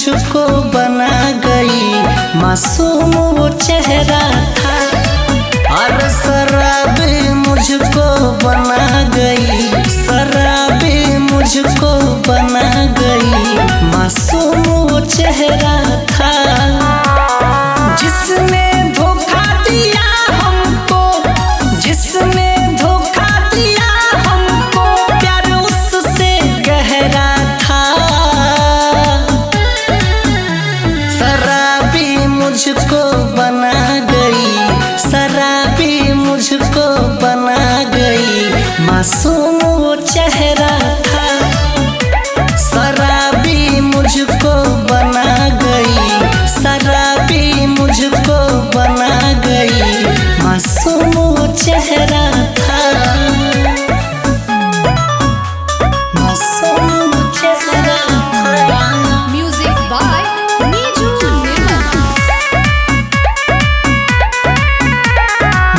मुझको बना गई, मासूम वो चेहरा था। और शराबी मुझको बना गई, शराबी मुझको बना गई, मासूम वो चेहरा था। जिसने धोखा दिया हमको, जिसने धोखा दिया हमको, प्यार उससे गहरा था। शराबी मुझको बना गई, शराबी मुझको बना गई, मासूम वो चेहरा था। शराबी मुझको बना गई, शराबी मुझको बना गई, मासूम वो चेहरा था। मासूम वो चेहरा था। म्यूजिक बाय नीजू निर्मल।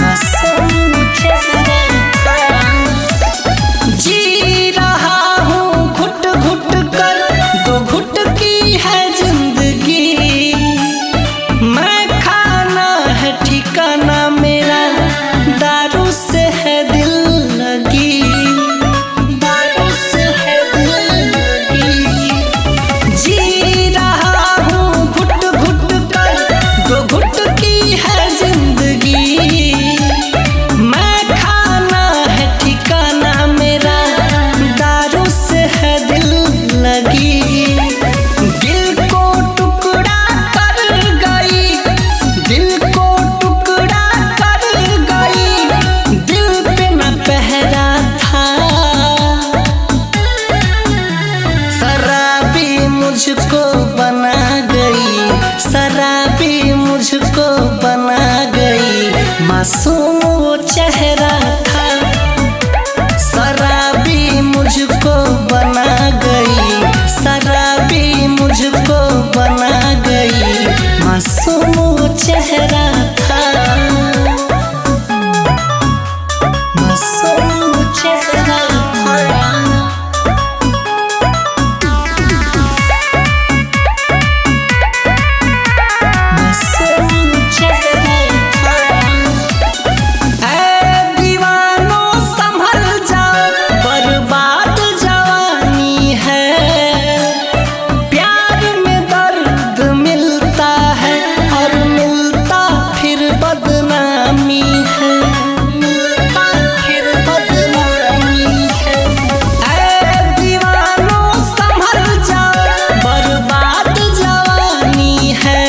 मासूम वो चेहरा था। जी रहा हूँ घुट घुट कर, दो घुट की है जिंदगी। मैं खाना है ठिकाना मेरा, दारू से है दिल लगी, दारू से है दिल लगी। जी रहा हूँ घुट घुट कर, दो घुट की है जिंदगी। मैं खाना है ठिकाना मेरा, दारू से है दिल लगी। दिल को टुकड़ा कर गई, दिल को टुकड़ा कर गई, दिल पे न पहरा था। शराबी मुझको बना गई, शराबी मुझको बना गई, मासूम वो चेहरा था। शराबी मुझको बना गई, शराबी मुझको बना गई, मासूम वो चेहरा था। मासूम वो चेहरा था। मासूम चेहरा था। ऐ दीवानों संभल जाओ, बर्बाद जवानी है। प्यार में दर्द मिलता है और मिलता फिर बदनामी है, मिलता फिर बदनामी है। ऐ दीवानों संभल जाओ, बर्बाद जवानी है।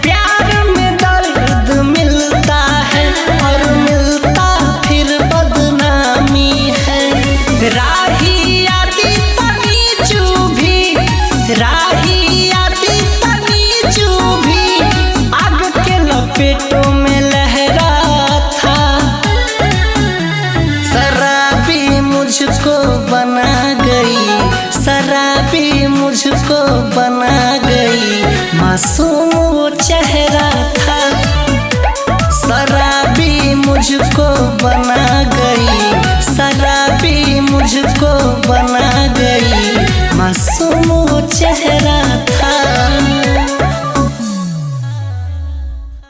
प्यार में दर्द मिलता है और मिलता फिर बदनामी है। राही आती तनी चुभी, राही आती तनी चुभी, आग के लपेटों में लहरा था। शराबी मुझको बना गई, शराबी मुझको बना गई, मासूम वो चेहरा था। शराबी मुझको बना गई, शराबी मुझको बना गई, मासूम वो चेहरा